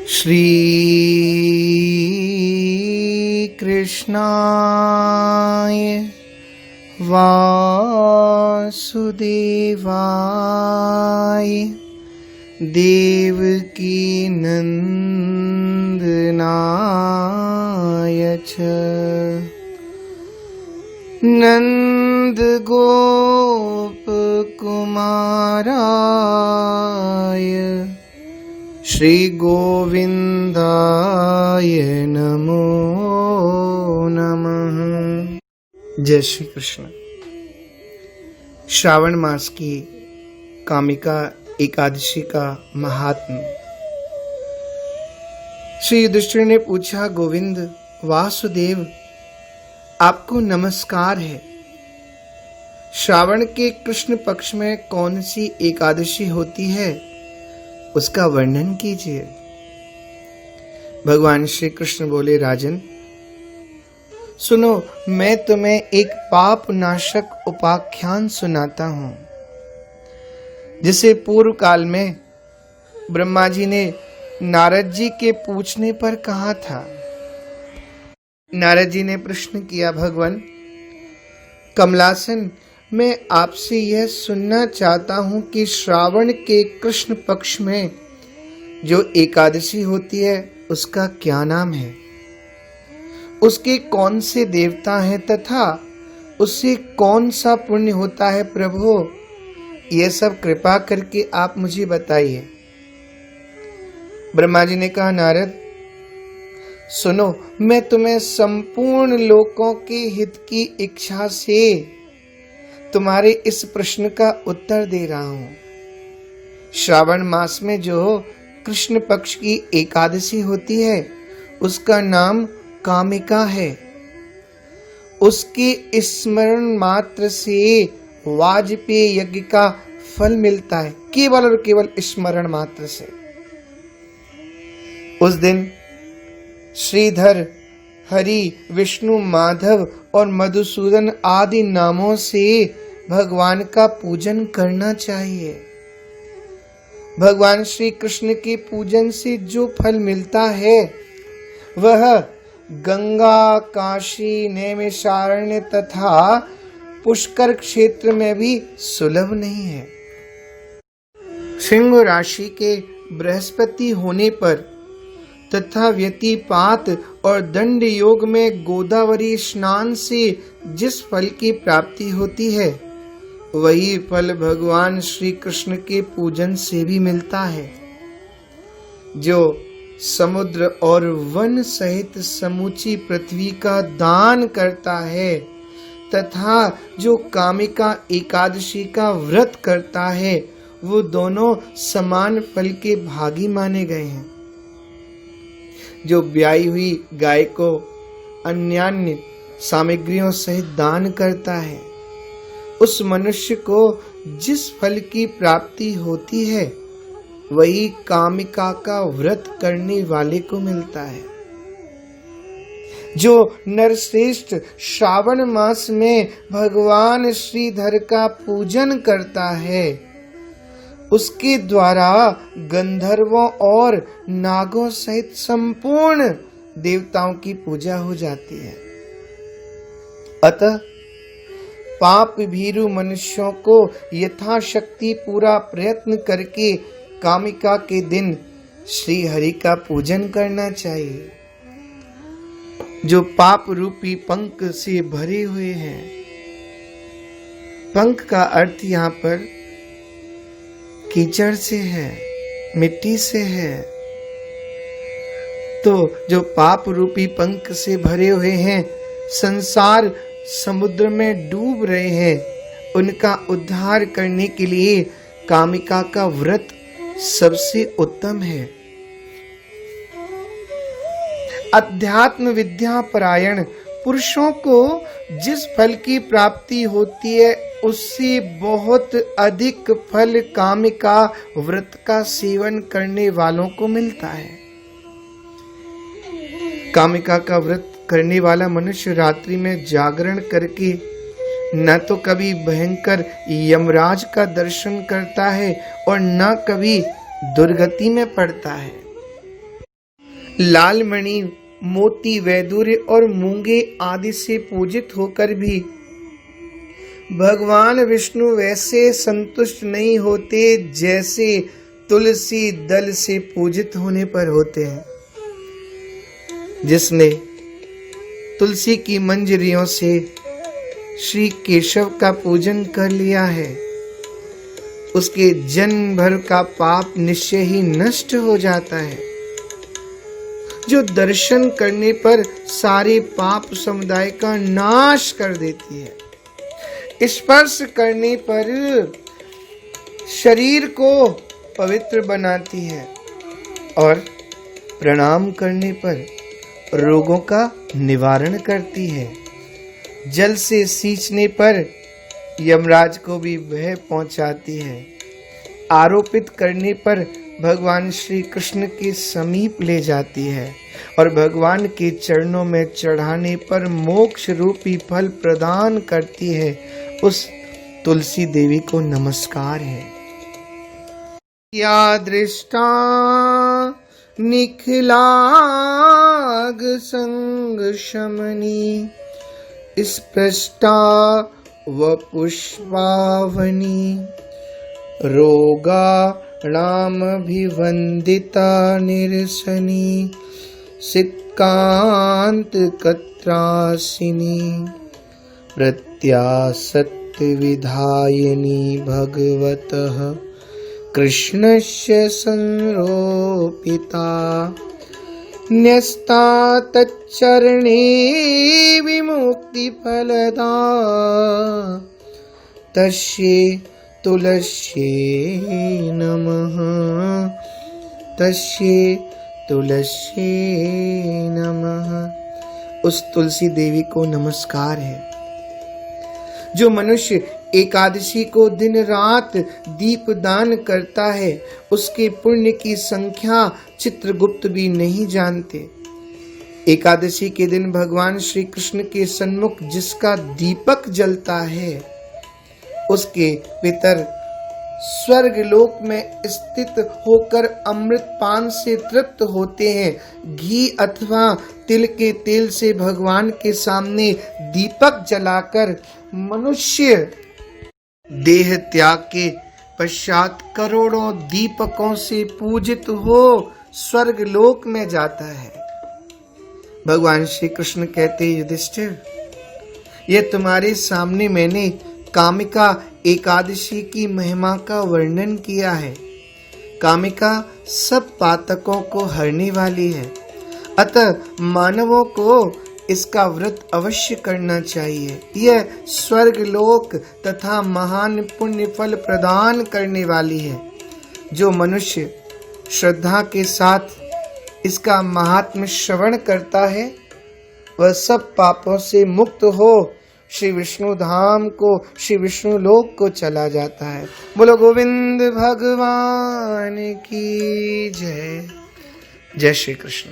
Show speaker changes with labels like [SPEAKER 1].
[SPEAKER 1] श्री कृष्णाय वासुदेवाय देवकी नंदनाय च नंद गोप कुमाराय श्री गोविंदाय नमो नमः। जय श्री कृष्ण। श्रावण मास की कामिका एकादशी का महात्म्य। श्री युधिष्ठिर ने पूछा, गोविंद वासुदेव आपको नमस्कार है। श्रावण के कृष्ण पक्ष में कौन सी एकादशी होती है, उसका वर्णन कीजिए। भगवान श्री कृष्ण बोले, राजन सुनो, मैं तुम्हें एक पाप नाशक उपाख्यान सुनाता हूं, जिसे पूर्व काल में ब्रह्मा जी ने नारद जी के पूछने पर कहा था। नारद जी ने प्रश्न किया, भगवान कमलासन, मैं आपसे यह सुनना चाहता हूं कि श्रावण के कृष्ण पक्ष में जो एकादशी होती है उसका क्या नाम है, उसके कौन से देवता हैं तथा उससे कौन सा पुण्य होता है। प्रभु यह सब कृपा करके आप मुझे बताइए। ब्रह्मा जी ने कहा, नारद सुनो, मैं तुम्हें संपूर्ण लोकों के हित की इच्छा से तुम्हारे इस प्रश्न का उत्तर दे रहा हूं। श्रावण मास में जो कृष्ण पक्ष की एकादशी होती है उसका नाम कामिका है। उसके स्मरण मात्र से वाजपेय यज्ञ का फल मिलता है, केवल और केवल स्मरण मात्र से। उस दिन श्रीधर, हरि, विष्णु, माधव और मधुसूदन आदि नामों से भगवान का पूजन करना चाहिए। भगवान श्री कृष्ण के पूजन से जो फल मिलता है वह गंगा, काशी, नैमिषारण्य तथा पुष्कर क्षेत्र में भी सुलभ नहीं है। सिंह राशि के बृहस्पति होने पर तथा व्यतिपात और दंड योग में गोदावरी स्नान से जिस फल की प्राप्ति होती है वही फल भगवान श्री कृष्ण के पूजन से भी मिलता है। जो समुद्र और वन सहित समूची पृथ्वी का दान करता है तथा जो कामिका एकादशी का व्रत करता है वो दोनों समान फल के भागी माने गए हैं। जो ब्याई हुई गाय को अन्यान्य सामग्रियों सहित दान करता है उस मनुष्य को जिस फल की प्राप्ति होती है वही कामिका का व्रत करने वाले को मिलता है। जो नरश्रेष्ठ श्रावण मास में भगवान श्रीधर का पूजन करता है उसके द्वारा गंधर्वों और नागों सहित संपूर्ण देवताओं की पूजा हो जाती है। अतः पाप भीरु मनुष्यों को यथाशक्ति पूरा प्रयत्न करके कामिका के दिन श्री हरि का पूजन करना चाहिए। जो पाप रूपी पंख से भरे हुए हैं, पंख का अर्थ यहाँ पर कीचड़ से है, मिट्टी से है। तो जो पाप रूपी पंख से भरे हुए हैं, संसार समुद्र में डूब रहे हैं, उनका उद्धार करने के लिए कामिका का व्रत सबसे उत्तम है। अध्यात्म विद्या परायण पुरुषों को जिस फल की प्राप्ति होती है उससे बहुत अधिक फल कामिका व्रत का सेवन करने वालों को मिलता है। कामिका का व्रत करने वाला मनुष्य रात्रि में जागरण करके न तो कभी भयंकर यमराज का दर्शन करता है और न कभी दुर्गति में पड़ता है। लाल मणि, मोती, वैदूर्य और मूंगे आदि से पूजित होकर भी भगवान विष्णु वैसे संतुष्ट नहीं होते जैसे तुलसी दल से पूजित होने पर होते हैं। जिसने तुलसी की मंजरियों से श्री केशव का पूजन कर लिया है, उसके जन्म भर का पाप निश्चय ही नष्ट हो जाता है। जो दर्शन करने पर सारे पाप समुदाय का नाश कर देती है, स्पर्श करने पर शरीर को पवित्र बनाती है और प्रणाम करने पर रोगों का निवारण करती है। जल से सींचने पर यमराज को भी भय पहुंचाती है। आरोपित करने पर भगवान श्री कृष्ण के समीप ले जाती है और भगवान के चरणों में चढ़ाने पर मोक्ष रूपी फल प्रदान करती है। उस तुलसी देवी को नमस्कार है। या दृष्टा निखिलाग संग शमनी, स्पृष्टा व पुष्पावनी, रोगा राम भिवंदिता निरसनी, सिक्कांत कत्रासिनी, प्रत्यासक्त विधायिनी भगवतः कृष्णस्य संरोपिता, न्यस्ता तच्चरणे विमुक्ति फलदा, तस्यै तुलस्यै नमः, तस्यै तुलस्यै नमः। उस तुलसी देवी को नमस्कार है। जो मनुष्य एकादशी को दिन रात दीप दान करता है, उसके पुण्य की संख्या चित्रगुप्त भी नहीं जानते। एकादशी के दिन भगवान श्री कृष्ण के सन्मुख जिसका दीपक जलता है, उसके पितर स्वर्ग लोक में स्थित होकर अमृत पान से तृप्त होते हैं। घी अथवा तिल के तेल से भगवान के सामने दीपक जलाकर मनुष्य देह त्याग के पश्चात करोड़ों दीपकों से पूजित हो स्वर्ग लोक में जाता है। भगवान श्री कृष्ण कहते, युधिष्ठिर, यह तुम्हारे सामने मैंने कामिका एकादशी की महिमा का वर्णन किया है। कामिका सब पातकों को हरने वाली है, अतः मानवों को इसका व्रत अवश्य करना चाहिए। यह स्वर्ग लोक तथा महान पुण्य फल प्रदान करने वाली है। जो मनुष्य श्रद्धा के साथ इसका महात्म्य श्रवण करता है, वह सब पापों से मुक्त हो श्री विष्णु धाम को, श्री विष्णु लोक को चला जाता है। बोलो गोविंद भगवान की जय। जय श्री कृष्ण।